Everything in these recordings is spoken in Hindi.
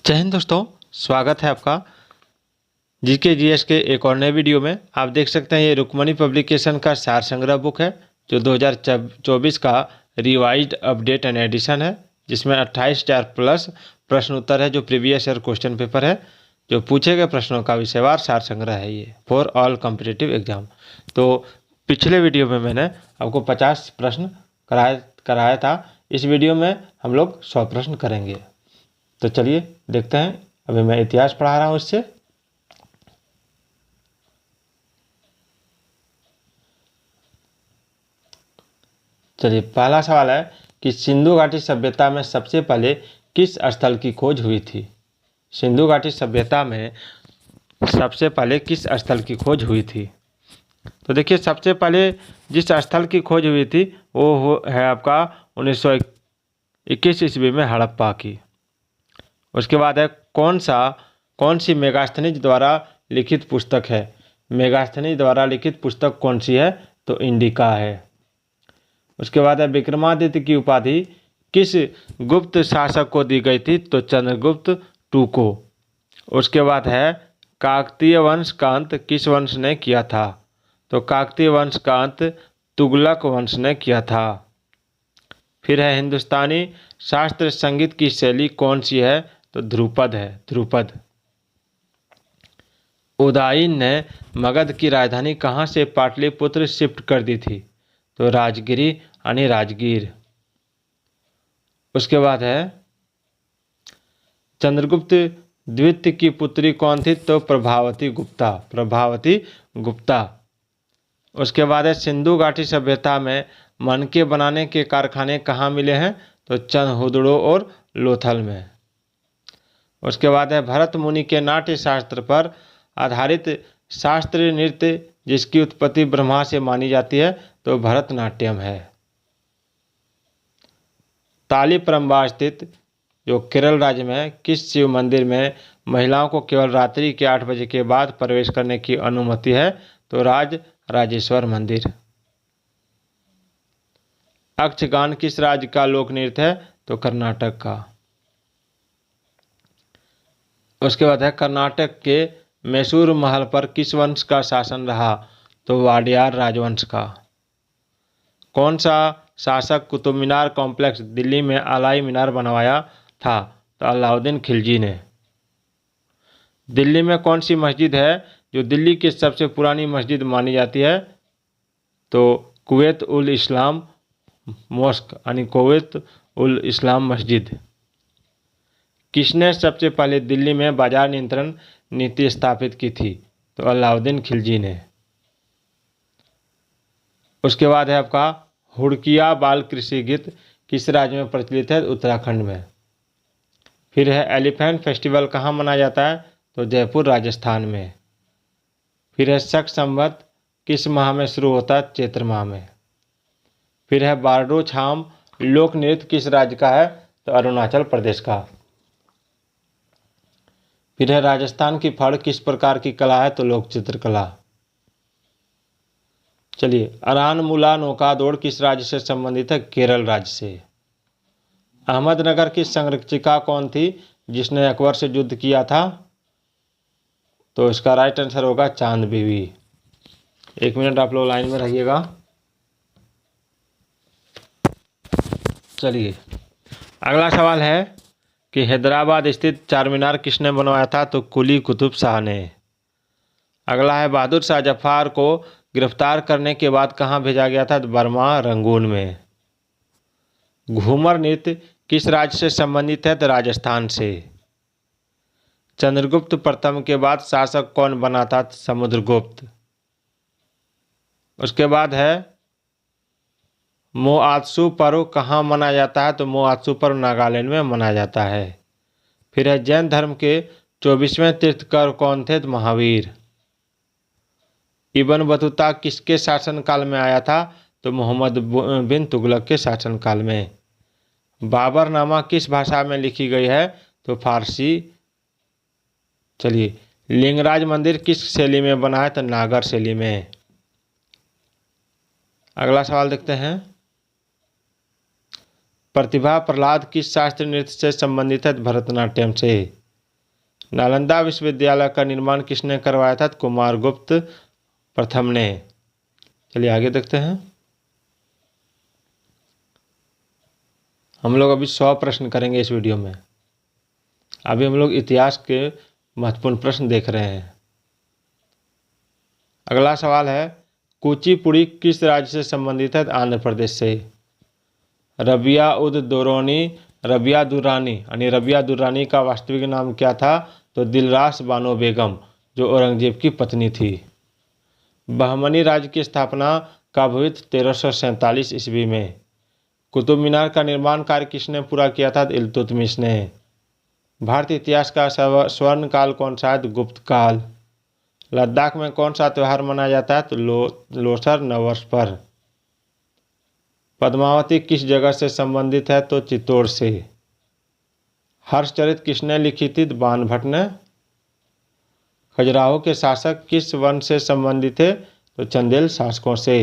जय हिंद दोस्तों, स्वागत है आपका जीके जीएस के एक और नए वीडियो में। आप देख सकते हैं ये रुक्मणी पब्लिकेशन का सार संग्रह बुक है जो 2024 का रिवाइज्ड अपडेट एंड एडिशन है, जिसमें 28,000 प्लस प्रश्न उत्तर है जो प्रीवियस ईयर क्वेश्चन पेपर है, जो पूछे गए प्रश्नों का विषयवार सार संग्रह है ये फॉर ऑल कॉम्पिटिटिव एग्जाम। तो पिछले वीडियो में मैंने आपको 50 प्रश्न कराया था। इस वीडियो में हम लोग 100 प्रश्न करेंगे। तो चलिए देखते हैं। अभी मैं इतिहास पढ़ा रहा हूँ इससे। चलिए, पहला सवाल है कि सिंधु घाटी सभ्यता में सबसे पहले किस स्थल की खोज हुई थी। सिंधु घाटी सभ्यता में सबसे पहले किस स्थल की खोज हुई थी। तो देखिए, सबसे पहले जिस स्थल की खोज हुई थी वो है आपका 1921 ईस्वी में हड़प्पा की। उसके बाद है कौन सी मेगास्थनीज द्वारा लिखित पुस्तक है। मेगास्थनीज द्वारा लिखित पुस्तक कौन सी है, तो इंडिका है। उसके बाद है विक्रमादित्य की उपाधि किस गुप्त शासक को दी गई थी, तो चंद्रगुप्त टू को। उसके बाद है काकतीय वंश का अंत किस वंश ने किया था, तो काकतीय वंश का अंत तुगलक वंश ने किया था। फिर है हिंदुस्तानी शास्त्रीय संगीत की शैली कौन सी है, तो ध्रुपद है, ध्रुपद। उदयन ने मगध की राजधानी कहाँ से पाटलिपुत्र शिफ्ट कर दी थी, तो राजगिरी यानी राजगीर। उसके बाद है चंद्रगुप्त द्वितीय की पुत्री कौन थी, तो प्रभावती गुप्ता, प्रभावती गुप्ता। उसके बाद है सिंधु घाटी सभ्यता में मनके बनाने के कारखाने कहाँ मिले हैं, तो चंदहुदड़ो और लोथल में। उसके बाद है भरत मुनि के नाट्य शास्त्र पर आधारित शास्त्रीय नृत्य जिसकी उत्पत्ति ब्रह्मा से मानी जाती है, तो भरतनाट्यम है। तालीप्रम्बा स्थित जो केरल राज्य में किस शिव मंदिर में महिलाओं को केवल रात्रि के 8 बजे के बाद प्रवेश करने की अनुमति है, तो राजेश्वर मंदिर। यक्षगान किस राज्य का लोक नृत्य है, तो कर्नाटक का। उसके बाद है कर्नाटक के मैसूर महल पर किस वंश का शासन रहा, तो वाडियार राजवंश का। कौन सा शासक कुतुब मीनार कॉम्प्लेक्स दिल्ली में अलाई मीनार बनवाया था, तो अलाउद्दीन खिलजी ने। दिल्ली में कौन सी मस्जिद है जो दिल्ली की सबसे पुरानी मस्जिद मानी जाती है, तो कुवैत उल इस्लाम मॉस्क यानी कुवैत उल इस्लाम मस्जिद। किसने सबसे पहले दिल्ली में बाजार नियंत्रण नीति स्थापित की थी, तो अलाउद्दीन खिलजी ने। उसके बाद है आपका हुड़किया बाल कृषि गीत किस राज्य में प्रचलित है, उत्तराखंड में। फिर है एलिफेंट फेस्टिवल कहाँ मनाया जाता है, तो जयपुर राजस्थान में। फिर है शक संवत किस माह में शुरू होता है, चैत्र माह में। फिर है बारडो छाम लोक नृत्य किस राज्य का है, तो अरुणाचल प्रदेश का। फिर है राजस्थान की फड़ किस प्रकार की कला है, तो लोक चित्रकला। चलिए, अरानमुला नौकादौड़ किस राज्य से संबंधित है, केरल राज्य से। अहमदनगर की संरक्षिका कौन थी जिसने अकबर से युद्ध किया था, तो इसका राइट आंसर होगा चांद बीवी। 1 मिनट आप लोग लाइन में रहिएगा। चलिए, अगला सवाल है कि हैदराबाद स्थित चार मीनार किसने बनवाया था, तो कुली कुतुब शाह ने। अगला है बहादुर शाह जफर को गिरफ्तार करने के बाद कहाँ भेजा गया था, तो बर्मा रंगून में। घूमर नृत्य किस राज्य से संबंधित है, तो राजस्थान से। चंद्रगुप्त प्रथम के बाद शासक कौन बना था, समुद्रगुप्त। उसके बाद है मोआत्सु पर्व कहाँ मनाया जाता है, तो मोआत्सु पर्व नागालैंड में मनाया जाता है। फिर है जैन धर्म के 24वें तीर्थंकर कौन थे, तो महावीर। इब्न बतूता किसके शासनकाल में आया था, तो मोहम्मद बिन तुगलक के शासनकाल में। बाबरनामा किस भाषा में लिखी गई है, तो फारसी। चलिए, लिंगराज मंदिर किस शैली में बना है, तो नागर शैली में। अगला सवाल देखते हैं। प्रतिभा प्रहलाद किस शास्त्रीय नृत्य से संबंधित है, भरतनाट्यम से। नालंदा विश्वविद्यालय का निर्माण किसने करवाया था? कुमारगुप्त प्रथम ने। चलिए आगे देखते हैं। हम लोग अभी 100 प्रश्न करेंगे इस वीडियो में। अभी हम लोग इतिहास के महत्वपूर्ण प्रश्न देख रहे हैं। अगला सवाल है, कुचिपुड़ी किस राज्य से संबंधित है? आंध्र प्रदेश से। रबिया उद दौरानी, रबिया दुर्रानी यानी रबिया दुर्रानी का वास्तविक नाम क्या था? तो दिलरास बानो बेगम, जो औरंगजेब की पत्नी थी। बहमनी राज्य की स्थापना कब हुई? 1347 ईस्वी में। कुतुब मीनार का निर्माण कार्य किसने पूरा किया था? इल्तुतमिश ने। भारतीय इतिहास का स्वर्ण काल कौन सा है? गुप्त काल। लद्दाख में कौन सा त्यौहार मनाया जाता है? तो लोसर नववर्ष पर। पद्मावती किस जगह से संबंधित है? तो चित्तौड़ से। हर्षचरित किसने लिखी थी? बाणभट्ट ने। खजुराहो के शासक किस वंश से संबंधित थे? तो चंदेल शासकों से।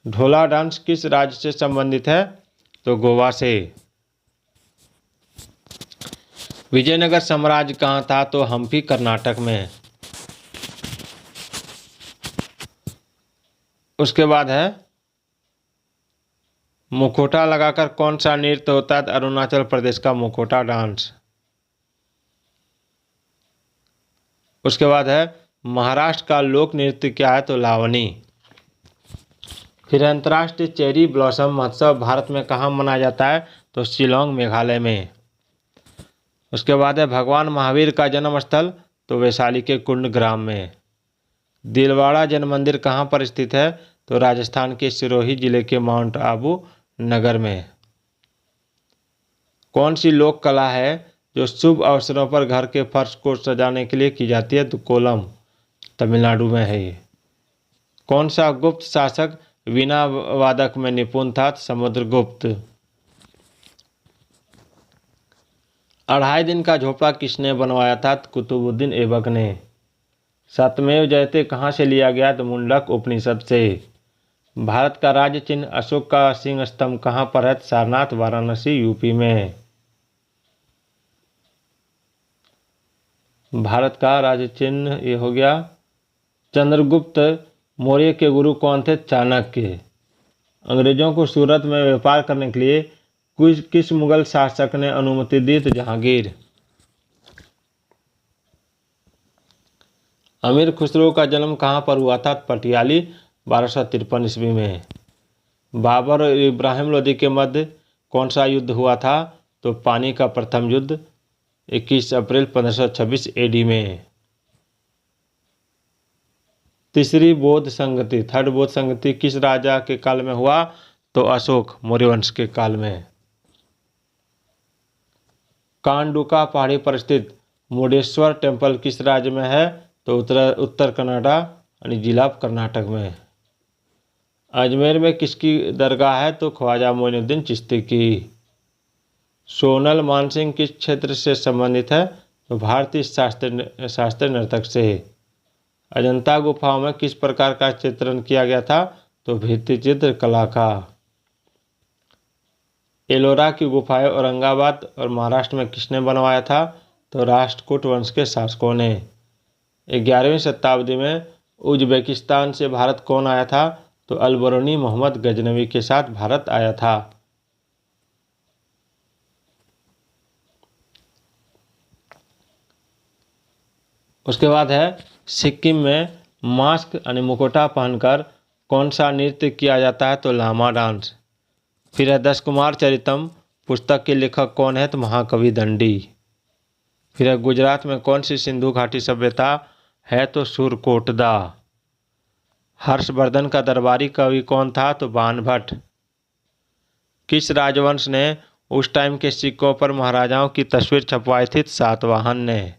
ढोला डांस किस राज्य से संबंधित है? तो गोवा से। विजयनगर साम्राज्य कहाँ था? तो हम्पी कर्नाटक में। उसके बाद है, मुखौटा लगाकर कौन सा नृत्य होता है? अरुणाचल प्रदेश का मुखौटा डांस। उसके बाद है, महाराष्ट्र का लोक नृत्य क्या है? तो लावनी। फिर अंतर्राष्ट्रीय चेरी ब्लॉसम महोत्सव भारत में कहाँ मनाया जाता है? तो शिलोंग मेघालय में। उसके बाद है, भगवान महावीर का जन्म स्थल? तो वैशाली के कुंड ग्राम में। दिलवाड़ा जैन मंदिर कहाँ पर स्थित है? तो राजस्थान के सिरोही जिले के माउंट आबू नगर में। कौन सी लोक कला है जो शुभ अवसरों पर घर के फर्श को सजाने के लिए की जाती है? तो कोलम, तमिलनाडु में है ये। कौन सा गुप्त शासक वीणा वादक में निपुण था? समुद्रगुप्त। 2.5 दिन का झोपड़ा किसने बनवाया था? कुतुबुद्दीन ऐबक ने। सत्यमेव जयते कहाँ से लिया गया? तो मुंडक उपनिषद से। भारत का राज्य चिन्ह अशोक का सिंह स्तंभ कहाँ पर है? सारनाथ, वाराणसी, यूपी में। भारत का राज्य चिन्ह ये हो गया। चंद्रगुप्त मौर्य के गुरु कौन थे? चाणक्य। अंग्रेजों को सूरत में व्यापार करने के लिए किस मुगल शासक ने अनुमति दी? तो जहांगीर। अमीर खुसरो का जन्म कहाँ पर हुआ था? पटियाली, 1253 ईस्वी में। बाबर और इब्राहिम लोदी के मध्य कौन सा युद्ध हुआ था? तो पानी का प्रथम युद्ध, 21 अप्रैल 1526 एडी में। तीसरी बौद्ध संगति, थर्ड बौद्ध संगति किस राजा के काल में हुआ? तो अशोक मौर्य वंश के काल में। कांडुका पहाड़ी पर स्थित मुर्डेश्वर टेम्पल किस राज्य में है? तो उत्तर कनाडा यानी जिला कर्नाटक में। अजमेर में किसकी दरगाह है? तो ख्वाजा मोइनुद्दीन चिश्ती की। सोनल मानसिंह किस क्षेत्र से संबंधित है? तो भारतीय शास्त्रीय नर्तक से। अजंता गुफाओं में किस प्रकार का चित्रण किया गया था? तो भित्ति चित्र कला का। एलोरा की गुफाएं औरंगाबाद और महाराष्ट्र में किसने बनवाया था? तो राष्ट्रकूट वंश के शासकों ने। 11वीं शताब्दी में उज्बेकिस्तान से भारत कौन आया था? तो अलबरूनी मोहम्मद गजनवी के साथ भारत आया था। उसके बाद है, सिक्किम में मास्क यानी मुखौटा पहनकर कौन सा नृत्य किया जाता है? तो लामा डांस। फिर है, 10 कुमार चरितम पुस्तक के लेखक कौन है? तो महाकवि दंडी। फिर है, गुजरात में कौन सी सिंधु घाटी सभ्यता है? तो सुरकोटदा। हर्षवर्धन का दरबारी कवि कौन था? तो बाणभट्ट। किस राजवंश ने उस टाइम के सिक्कों पर महाराजाओं की तस्वीर छपवाई थी? सातवाहन ने।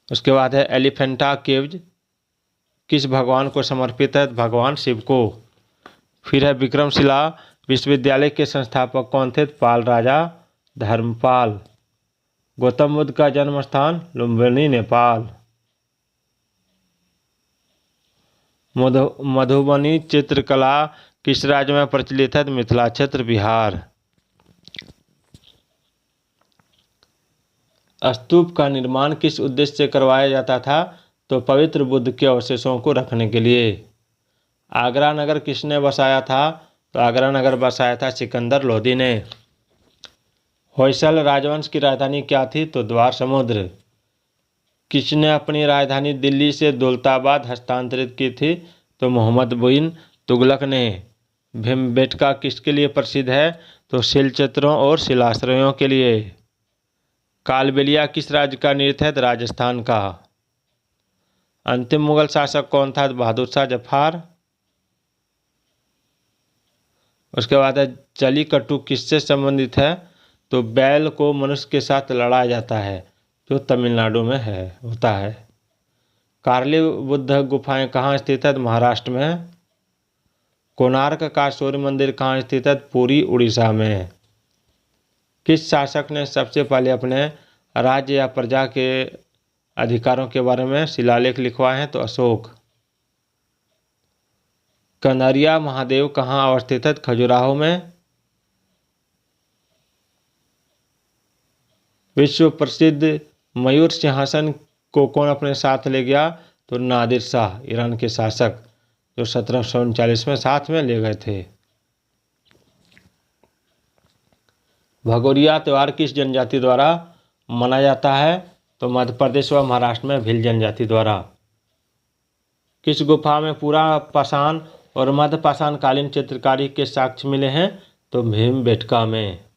उसके बाद है, एलिफेंटा केव्स किस भगवान को समर्पित है? भगवान शिव को। फिर है, विक्रमशिला विश्वविद्यालय के संस्थापक कौन थे? पाल राजा धर्मपाल। गौतम बुद्ध का जन्म स्थान? लुम्बिनी, नेपाल। मधुबनी चित्रकला किस राज्य में प्रचलित है? मिथिला क्षेत्र, बिहार। स्तूप का निर्माण किस उद्देश्य से करवाया जाता था? तो पवित्र बुद्ध के अवशेषों को रखने के लिए। आगरा नगर किसने बसाया था? तो आगरा नगर बसाया था सिकंदर लोदी ने। होयसल राजवंश की राजधानी क्या थी? तो द्वार समुद्र। किसने अपनी राजधानी दिल्ली से दौलताबाद हस्तांतरित की थी? तो मोहम्मद बिन तुगलक ने। भीमबेटका किसके लिए प्रसिद्ध है? तो शिलचरों और शिलाश्रयों के लिए। कालबेलिया किस राज्य का नृत्य है? तो राजस्थान का। अंतिम मुगल शासक कौन था? बहादुर शाह जफर। उसके बाद है जलीकट्टू किससे संबंधित है? तो बैल को मनुष्य के साथ लड़ाया जाता है, जो तमिलनाडु में होता है। कार्ली बुद्ध गुफाएं कहाँ स्थित है? तो महाराष्ट्र में। कोणार्क का सूर्य मंदिर कहाँ स्थित है? पुरी उड़ीसा में। किस शासक ने सबसे पहले अपने राज्य या प्रजा के अधिकारों के बारे में शिलालेख लिखवाए हैं? तो अशोक। कनरिया महादेव कहाँ अवस्थित है? खजुराहो में। विश्व प्रसिद्ध मयूर सिंहासन को कौन अपने साथ ले गया? तो नादिर शाह, ईरान के शासक, जो 1739 में साथ में ले गए थे। भगोरिया त्यौहार किस जनजाति द्वारा मनाया जाता है? तो मध्य प्रदेश व महाराष्ट्र में भील जनजाति द्वारा। किस गुफा में पूरा पाषाण और मध्य पाषाण कालीन चित्रकारी के साक्ष्य मिले हैं? तो भीमबेटका में।